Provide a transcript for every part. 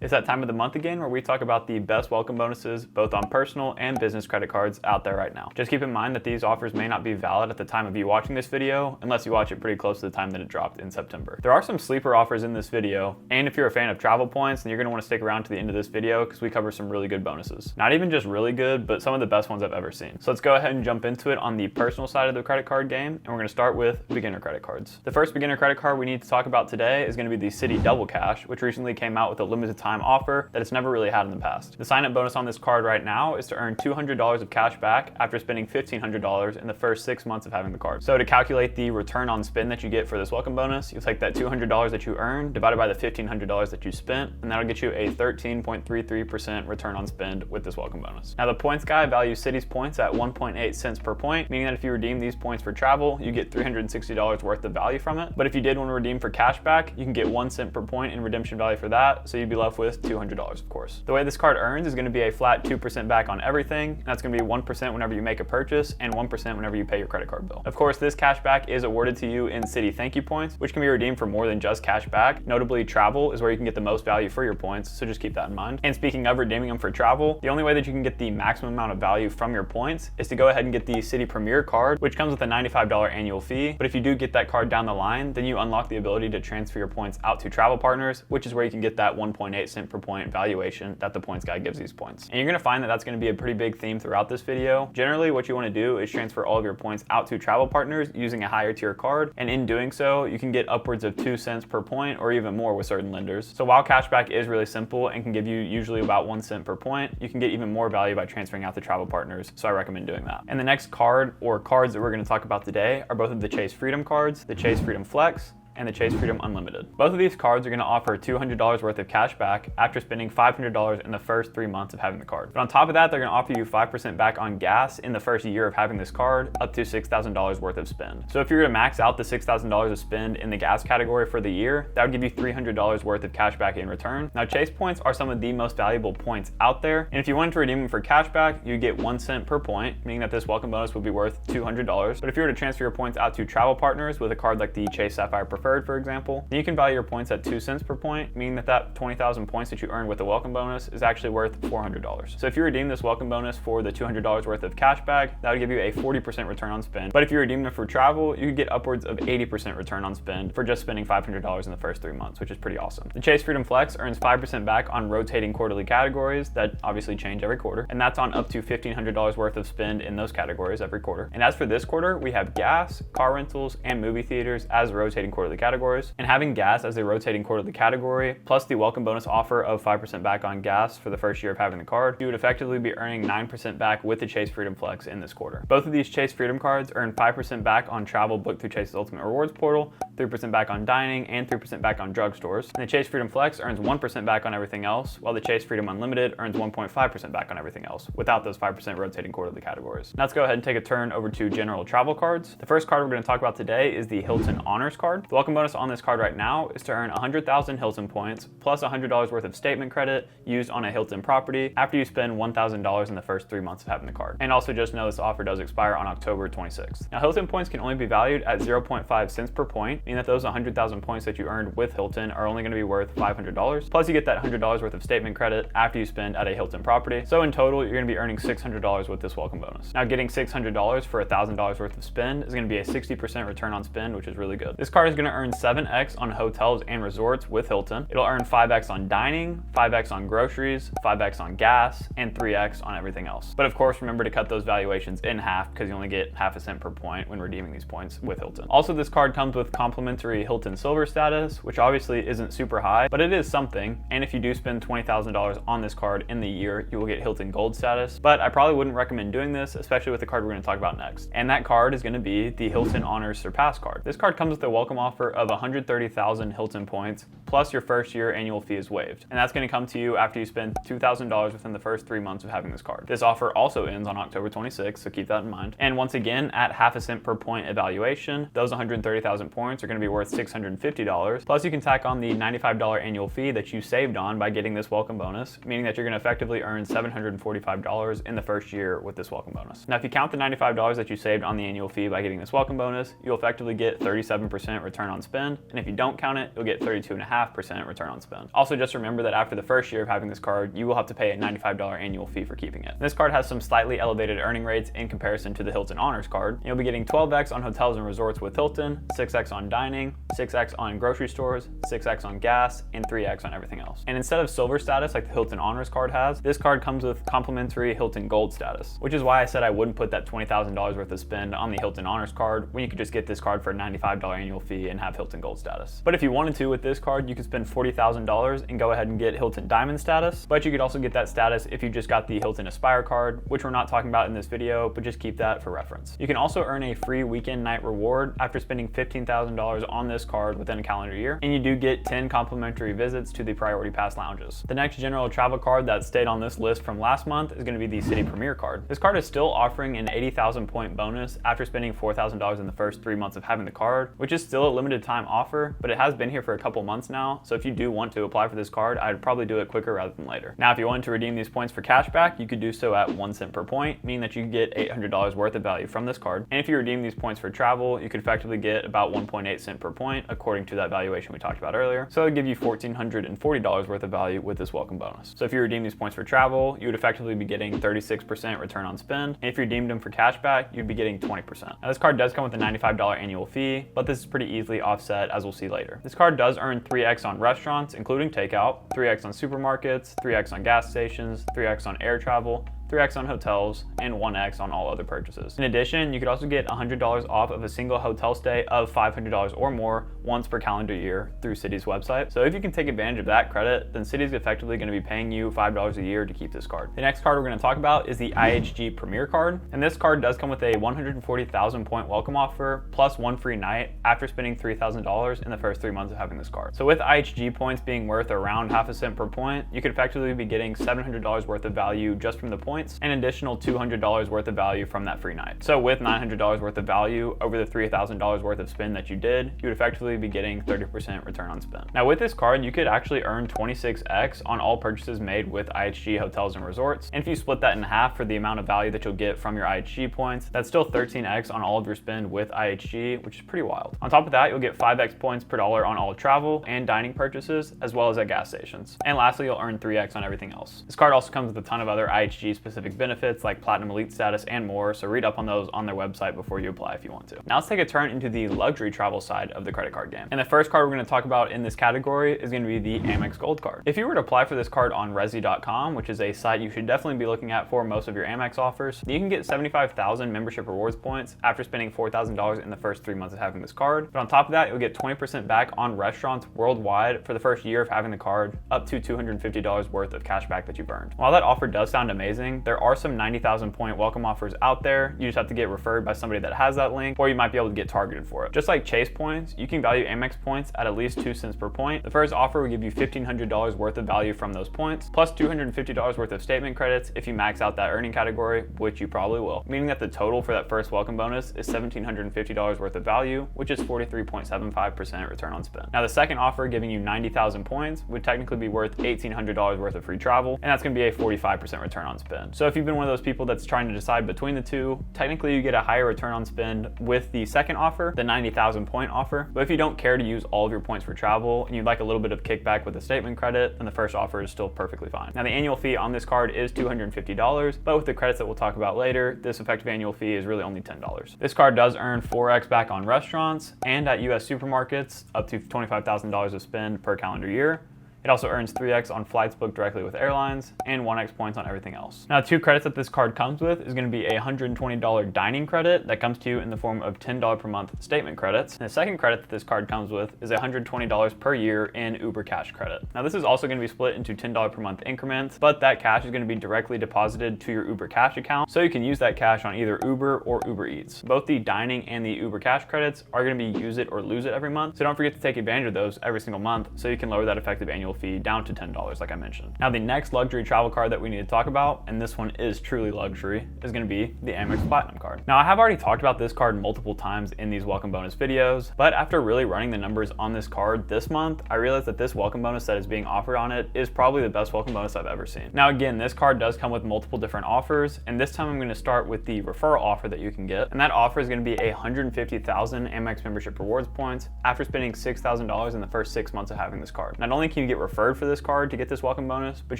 It's that time of the month again where we talk about the best welcome bonuses both on personal and business credit cards out there right now. Just keep in mind that these offers may not be valid at the time of you watching this video unless you watch it pretty close to the time that it dropped in September. There are some sleeper offers in this video, and if you're a fan of travel points, then you're going to want to stick around to the end of this video because we cover some really good bonuses. Not even just really good, but some of the best ones I've ever seen. So let's go ahead and jump into it on the personal side of the credit card game, and we're going to start with beginner credit cards. The first beginner credit card we need to talk about today is going to be the Citi Double Cash, which recently came out with a limited time offer that it's never really had in the past. The sign-up bonus on this card right now is to earn $200 of cash back after spending $1,500 in the first 6 months of having the card. So to calculate the return on spend that you get for this welcome bonus, you'll take that $200 that you earn divided by the $1,500 that you spent, and that'll get you a 13.33% return on spend with this welcome bonus. Now the points guy values Citi's points at 1.8 cents per point, meaning that if you redeem these points for travel, you get $360 worth of value from it. But if you did want to redeem for cash back, you can get 1 cent per point in redemption value for that, so you'd be left with $200, of course. The way this card earns is going to be a flat 2% back on everything, and that's going to be 1% whenever you make a purchase and 1% whenever you pay your credit card bill. Of course, this cash back is awarded to you in Citi thank you points, which can be redeemed for more than just cash back. Notably, travel is where you can get the most value for your points, so just keep that in mind. And speaking of redeeming them for travel, the only way that you can get the maximum amount of value from your points is to go ahead and get the Citi Premier card, which comes with a $95 annual fee. But if you do get that card down the line, then you unlock the ability to transfer your points out to travel partners, which is where you can get that 1.8 cent per point valuation that the points guy gives these points. And you're going to find that that's going to be a pretty big theme throughout this video. Generally, what you want to do is transfer all of your points out to travel partners using a higher tier card, and in doing so, you can get upwards of 2 cents per point or even more with certain lenders. So while cashback is really simple and can give you usually about 1 cent per point, you can get even more value by transferring out to travel partners, so I recommend doing that. And the next card or cards that we're going to talk about today are both of the Chase Freedom cards, the Chase Freedom Flex, and the Chase Freedom Unlimited. Both of these cards are going to offer $200 worth of cash back after spending $500 in the first 3 months of having the card. But on top of that, they're going to offer you 5% back on gas in the first year of having this card, up to $6,000 worth of spend. So if you're going to max out the $6,000 of spend in the gas category for the year, that would give you $300 worth of cash back in return. Now, Chase points are some of the most valuable points out there, and if you wanted to redeem them for cash back, you get 1 cent per point, meaning that this welcome bonus would be worth $200. But if you were to transfer your points out to travel partners with a card like the Chase Sapphire Preferred, for example, then you can value your points at 2 cents per point, meaning that 20,000 points that you earn with the welcome bonus is actually worth $400. So if you redeem this welcome bonus for the $200 worth of cash back, that would give you a 40% return on spend. But if you redeem it for travel, you could get upwards of 80% return on spend for just spending $500 in the first 3 months, which is pretty awesome. The Chase Freedom Flex earns 5% back on rotating quarterly categories that obviously change every quarter, and that's on up to $1,500 worth of spend in those categories every quarter. And as for this quarter, we have gas, car rentals, and movie theaters as rotating quarterly categories. And having gas as a rotating quarterly category, plus the welcome bonus offer of 5% back on gas for the first year of having the card, you would effectively be earning 9% back with the Chase Freedom Flex in this quarter. Both of these Chase Freedom cards earn 5% back on travel booked through Chase's Ultimate Rewards portal, 3% back on dining, and 3% back on drugstores. And the Chase Freedom Flex earns 1% back on everything else, while the Chase Freedom Unlimited earns 1.5% back on everything else, without those 5% rotating quarterly categories. Now let's go ahead and take a turn over to general travel cards. The first card we're going to talk about today is the Hilton Honors card. The welcome bonus on this card right now is to earn 100,000 Hilton points plus $100 worth of statement credit used on a Hilton property after you spend $1,000 in the first 3 months of having the card. And also just know this offer does expire on October 26th. Now Hilton points can only be valued at 0.5 cents per point, meaning that those 100,000 points that you earned with Hilton are only going to be worth $500. Plus you get that $100 worth of statement credit after you spend at a Hilton property. So in total, you're going to be earning $600 with this welcome bonus. Now getting $600 for $1,000 worth of spend is going to be a 60% return on spend, which is really good. This card is going to earn 7x on hotels and resorts with Hilton. It'll earn 5x on dining, 5x on groceries, 5x on gas, and 3x on everything else. But of course, remember to cut those valuations in half because you only get half a cent per point when redeeming these points with Hilton. Also, this card comes with complimentary Hilton Silver status, which obviously isn't super high, but it is something. And if you do spend $20,000 on this card in the year, you will get Hilton Gold status. But I probably wouldn't recommend doing this, especially with the card we're going to talk about next. And that card is going to be the Hilton Honors Surpass card. This card comes with a welcome offer of 130,000 Hilton points, plus your first year annual fee is waived. And that's going to come to you after you spend $2,000 within the first 3 months of having this card. This offer also ends on October 26th, so keep that in mind. And once again, at half a cent per point evaluation, those 130,000 points points are going to be worth $650. Plus, you can tack on the $95 annual fee that you saved on by getting this welcome bonus, meaning that you're going to effectively earn $745 in the first year with this welcome bonus. Now, if you count the $95 that you saved on the annual fee by getting this welcome bonus, you'll effectively get 37% return on spend. And if you don't count it, you'll get 32.5% return on spend. Also, just remember that after the first year of having this card, you will have to pay a $95 annual fee for keeping it. This card has some slightly elevated earning rates in comparison to the Hilton Honors card. You'll be getting 12x on hotels and resorts with Hilton, 6x on dining, 6x on grocery stores, 6x on gas, and 3x on everything else. And instead of silver status like the Hilton Honors card has, this card comes with complimentary Hilton Gold status, which is why I said I wouldn't put that $20,000 worth of spend on the Hilton Honors card when you could just get this card for a $95 annual fee and have Hilton Gold status. But if you wanted to with this card, you could spend $40,000 and go ahead and get Hilton Diamond status, but you could also get that status if you just got the Hilton Aspire card, which we're not talking about in this video, but just keep that for reference. You can also earn a free weekend night reward after spending $15,000 on this card within a calendar year, and you do get 10 complimentary visits to the Priority Pass lounges. The next general travel card that stayed on this list from last month is going to be the Citi Premier card. This card is still offering an 80,000 point bonus after spending $4,000 in the first 3 months of having the card, which is still a limited time offer, but it has been here for a couple months now, so if you do want to apply for this card, I'd probably do it quicker rather than later. Now, if you wanted to redeem these points for cash back, you could do so at 1 cent per point, meaning that you could get $800 worth of value from this card. And if you redeem these points for travel, you could effectively get about 1.8 cents per point, according to that valuation we talked about earlier. So it would give you $1,440 worth of value with this welcome bonus. So if you redeem these points for travel, you would effectively be getting 36% return on spend. And if you redeemed them for cash back, you'd be getting 20%. Now, this card does come with a $95 annual fee, but this is pretty easily offset, as we'll see later. This card does earn 3x on restaurants, including takeout, 3x on supermarkets, 3x on gas stations, 3x on air travel, 3x on hotels, and 1x on all other purchases. In addition, you could also get $100 off of a single hotel stay of $500 or more once per calendar year through Citi's website. So if you can take advantage of that credit, then Citi's effectively going to be paying you $5 a year to keep this card. The next card we're going to talk about is the IHG Premier card, and this card does come with a 140,000 point welcome offer plus 1 free night after spending $3,000 in the first 3 months of having this card. So with IHG points being worth around half a cent per point, you could effectively be getting $700 worth of value just from the points, and an additional $200 worth of value from that free night. So with $900 worth of value over the $3,000 worth of spend that you did, you would effectively be getting 30% return on spend. Now with this card, you could actually earn 26x on all purchases made with IHG hotels and resorts. And if you split that in half for the amount of value that you'll get from your IHG points, that's still 13x on all of your spend with IHG, which is pretty wild. On top of that, you'll get 5x points per dollar on all travel and dining purchases, as well as at gas stations. And lastly, you'll earn 3x on everything else. This card also comes with a ton of other IHG specific benefits like Platinum Elite status and more, so read up on those on their website before you apply if you want to. Now let's take a turn into the luxury travel side of the credit card game. And the first card we're going to talk about in this category is going to be the Amex Gold card. If you were to apply for this card on Resi.com, which is a site you should definitely be looking at for most of your Amex offers, you can get 75,000 membership rewards points after spending $4,000 in the first 3 months of having this card. But on top of that, you'll get 20% back on restaurants worldwide for the first year of having the card, up to $250 worth of cash back that you've earned. While that offer does sound amazing, there are some 90,000 point welcome offers out there. You just have to get referred by somebody that has that link, or you might be able to get targeted for it. Just like Chase points, you can value Amex points at least 2 cents per point. The first offer will give you $1,500 worth of value from those points, plus $250 worth of statement credits if you max out that earning category, which you probably will, meaning that the total for that first welcome bonus is $1,750 worth of value, which is 43.75% return on spend. Now the second offer, giving you 90,000 points, would technically be worth $1,800 worth of free travel, and that's going to be a 45% return on spend. So if you've been one of those people that's trying to decide between the two, technically you get a higher return on spend with the second offer, the 90,000 point offer. But if you don't care to use all of your points for travel and you'd like a little bit of kickback with a statement credit, then the first offer is still perfectly fine. Now the annual fee on this card is $250, but with the credits that we'll talk about later, this effective annual fee is really only $10. This card does earn 4x back on restaurants and at US supermarkets, up to $25,000 of spend per calendar year. It also earns 3x on flights booked directly with airlines and 1x points on everything else. Now, 2 credits that this card comes with is going to be a $120 dining credit that comes to you in the form of $10 per month statement credits. And the second credit that this card comes with is $120 per year in Uber Cash credit. Now, this is also going to be split into $10 per month increments, but that cash is going to be directly deposited to your Uber Cash account, so you can use that cash on either Uber or Uber Eats. Both the dining and the Uber Cash credits are going to be use it or lose it every month, so don't forget to take advantage of those every single month so you can lower that effective annual annual fee down to $10, like I mentioned. Now, the next luxury travel card that we need to talk about, and this one is truly luxury, is going to be the Amex Platinum card. Now, I have already talked about this card multiple times in these welcome bonus videos, but after really running the numbers on this card this month, I realized that this welcome bonus that is being offered on it is probably the best welcome bonus I've ever seen. Now, again, this card does come with multiple different offers, and this time I'm going to start with the referral offer that you can get, and that offer is going to be 150,000 Amex membership rewards points after spending $6,000 in the first 6 months of having this card. Not only can you get referred for this card to get this welcome bonus, but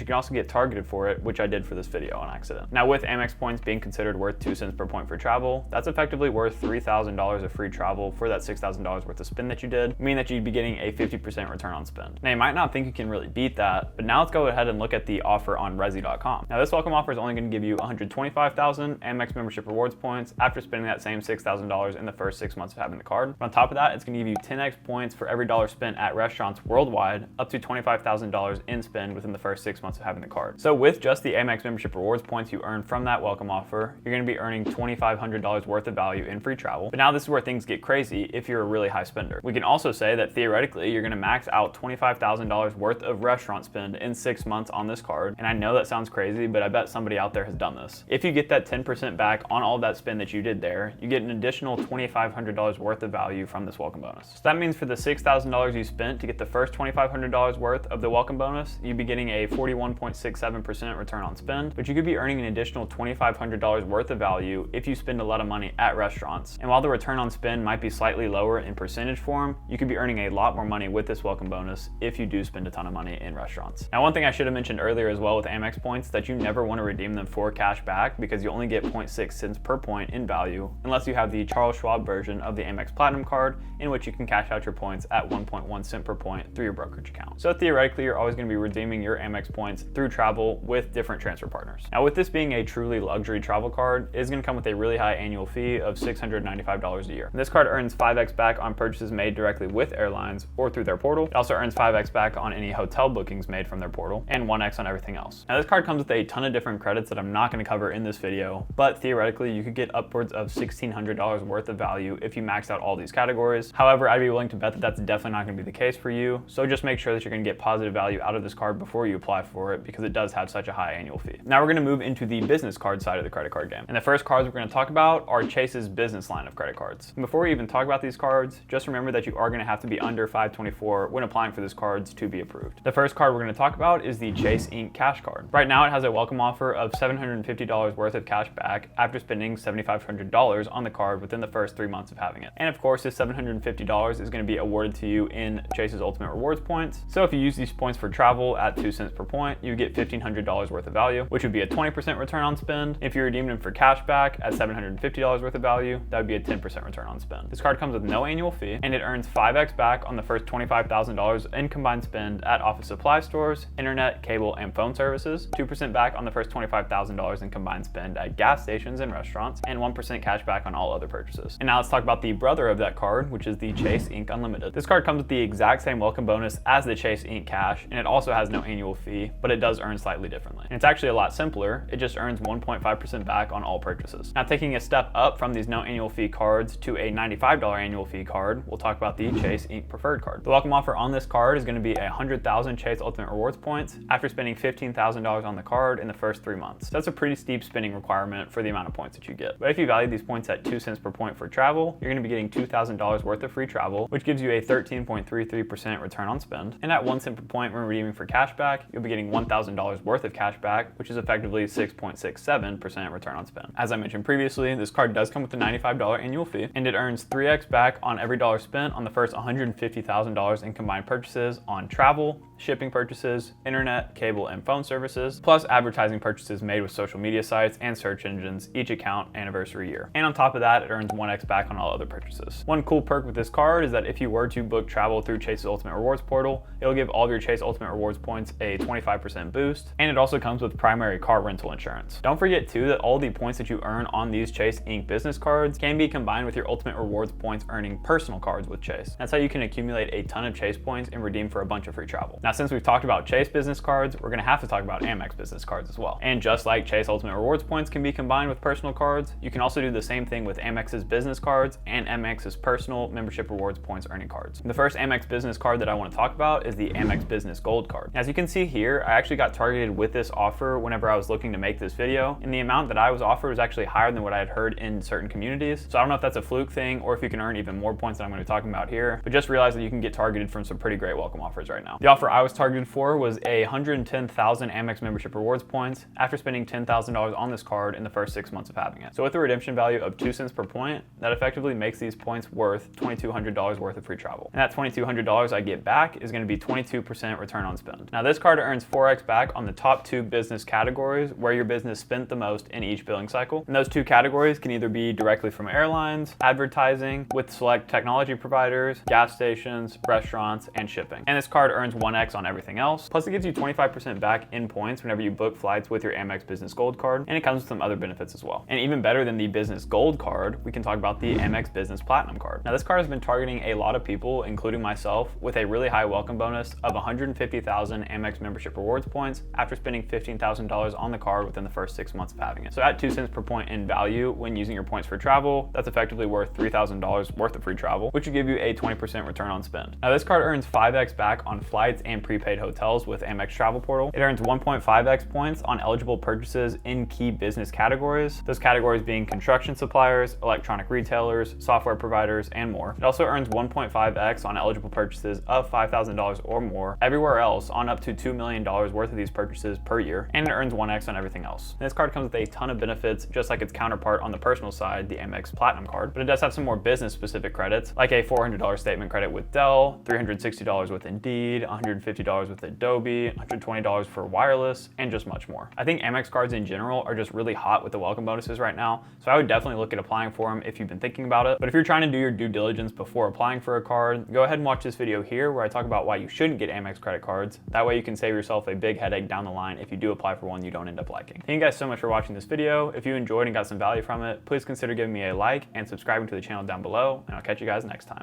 you can also get targeted for it, which I did for this video on accident. Now, with Amex points being considered worth 2 cents per point for travel, that's effectively worth $3,000 of free travel for that $6,000 worth of spend that you did, meaning that you'd be getting a 50% return on spend. Now, you might not think you can really beat that, but now let's go ahead and look at the offer on Resi.com. Now, this welcome offer is only going to give you 125,000 Amex membership rewards points after spending that same $6,000 in the first 6 months of having the card. But on top of that, it's going to give you 10x points for every dollar spent at restaurants worldwide, up to $25,000 in spend within the first 6 months of having the card. So with just the Amex membership rewards points you earn from that welcome offer, you're going to be earning $2,500 worth of value in free travel. But now this is where things get crazy if you're a really high spender. We can also say that theoretically, you're going to max out $25,000 worth of restaurant spend in 6 months on this card. And I know that sounds crazy, but I bet somebody out there has done this. If you get that 10% back on all that spend that you did there, you get an additional $2,500 worth of value from this welcome bonus. So that means for the $6,000 you spent to get the first $2,500 worth of the welcome bonus, you'd be getting a 41.67% return on spend, but you could be earning an additional $2,500 worth of value if you spend a lot of money at restaurants. And while the return on spend might be slightly lower in percentage form, you could be earning a lot more money with this welcome bonus if you do spend a ton of money in restaurants. Now, one thing I should have mentioned earlier as well with Amex points, that you never want to redeem them for cash back because you only get 0.6 cents per point in value unless you have the Charles Schwab version of the Amex Platinum card, in which you can cash out your points at 1.1 cent per point through your brokerage account. So theoretically, you're always going to be redeeming your Amex points through travel with different transfer partners. Now, with this being a truly luxury travel card, it is going to come with a really high annual fee of $695 a year. And this card earns 5x back on purchases made directly with airlines or through their portal. It also earns 5x back on any hotel bookings made from their portal, and 1x on everything else. Now, this card comes with a ton of different credits that I'm not going to cover in this video, but theoretically, you could get upwards of $1,600 worth of value if you max out all these categories. However, I'd be willing to bet that that's definitely not going to be the case for you, so just make sure that you're going to get positive value out of this card before you apply for it, because it does have such a high annual fee. Now we're going to move into the business card side of the credit card game. And the first cards we're going to talk about are Chase's business line of credit cards. And before we even talk about these cards, just remember that you are going to have to be under 524 when applying for these cards to be approved. The first card we're going to talk about is the Chase Inc. Cash Card. Right now it has a welcome offer of $750 worth of cash back after spending $7,500 on the card within the first 3 months of having it. And of course, this $750 is going to be awarded to you in Chase's Ultimate Rewards points. So if you use these points for travel at 2 cents per point, you get $1,500 worth of value, which would be a 20% return on spend. If you redeem them for cash back at $750 worth of value, that would be a 10% return on spend. This card comes with no annual fee, and it earns 5x back on the first $25,000 in combined spend at office supply stores, internet, cable, and phone services, 2% back on the first $25,000 in combined spend at gas stations and restaurants, and 1% cash back on all other purchases. And now let's talk about the brother of that card, which is the Chase Inc. Unlimited. This card comes with the exact same welcome bonus as the Chase Inc. Cash, and it also has no annual fee, but it does earn slightly differently. And it's actually a lot simpler. It just earns 1.5% back on all purchases. Now, taking a step up from these no annual fee cards to a $95 annual fee card, we'll talk about the Chase Inc. Preferred Card. The welcome offer on this card is going to be 100,000 Chase Ultimate Rewards points after spending $15,000 on the card in the first 3 months. So that's a pretty steep spending requirement for the amount of points that you get. But if you value these points at 2 cents per point for travel, you're going to be getting $2,000 worth of free travel, which gives you a 13.33% return on spend. And at 1 cent per point when redeeming for cash back, you'll be getting $1,000 worth of cash back, which is effectively 6.67% return on spend. As I mentioned previously, this card does come with a $95 annual fee, and it earns 3x back on every dollar spent on the first $150,000 in combined purchases on travel, shipping purchases, internet, cable, and phone services, plus advertising purchases made with social media sites and search engines each account anniversary year. And on top of that, it earns 1x back on all other purchases. One cool perk with this card is that if you were to book travel through Chase's Ultimate Rewards portal, it'll give all of your Chase Ultimate Rewards points a 25% boost, and it also comes with primary car rental insurance. Don't forget too that all the points that you earn on these Chase Inc. business cards can be combined with your Ultimate Rewards points earning personal cards with Chase. That's how you can accumulate a ton of Chase points and redeem for a bunch of free travel. Now, since we've talked about Chase business cards, we're going to have to talk about Amex business cards as well. And just like Chase Ultimate Rewards points can be combined with personal cards, you can also do the same thing with Amex's business cards and Amex's personal membership rewards points earning cards. The first Amex business card that I want to talk about is the Amex Business Gold card. As you can see here, I actually got targeted with this offer whenever I was looking to make this video, and the amount that I was offered was actually higher than what I had heard in certain communities. So I don't know if that's a fluke thing or if you can earn even more points than I'm going to be talking about here, but just realize that you can get targeted from some pretty great welcome offers right now. The offer I was targeted for was 110,000 Amex membership rewards points after spending $10,000 on this card in the first 6 months of having it. So with a redemption value of 2 cents per point, that effectively makes these points worth $2,200 worth of free travel. And that $2,200 I get back is going to be 22% return on spend. Now this card earns 4x back on the top 2 business categories where your business spent the most in each billing cycle. And those 2 categories can either be directly from airlines, advertising, with select technology providers, gas stations, restaurants, and shipping. And this card earns 1x on everything else. Plus it gives you 25% back in points whenever you book flights with your Amex Business Gold card, and it comes with some other benefits as well. And even better than the Business Gold card, we can talk about the Amex Business Platinum card. Now this card has been targeting a lot of people, including myself, with a really high welcome bonus of 150,000 Amex membership rewards points after spending $15,000 on the card within the first 6 months of having it. So at 2 cents per point in value when using your points for travel, that's effectively worth $3,000 worth of free travel, which would give you a 20% return on spend. Now this card earns 5x back on flights and prepaid hotels with Amex Travel Portal. It earns 1.5x points on eligible purchases in key business categories, those categories being construction suppliers, electronic retailers, software providers, and more. It also earns 1.5x on eligible purchases of $5,000 or more everywhere else on up to $2 million worth of these purchases per year, and it earns 1x on everything else. And this card comes with a ton of benefits, just like its counterpart on the personal side, the Amex Platinum card, but it does have some more business-specific credits, like a $400 statement credit with Dell, $360 with Indeed, $150 with Adobe, $120 for wireless, and just much more. I think Amex cards in general are just really hot with the welcome bonuses right now, so I would definitely look at applying for them if you've been thinking about it. But if you're trying to do your due diligence before applying for a card, go ahead and watch this video here where I talk about why you shouldn't get Amex credit cards. That way you can save yourself a big headache down the line if you do apply for one you don't end up liking. Thank you guys so much for watching this video. If you enjoyed and got some value from it, please consider giving me a like and subscribing to the channel down below, and I'll catch you guys next time.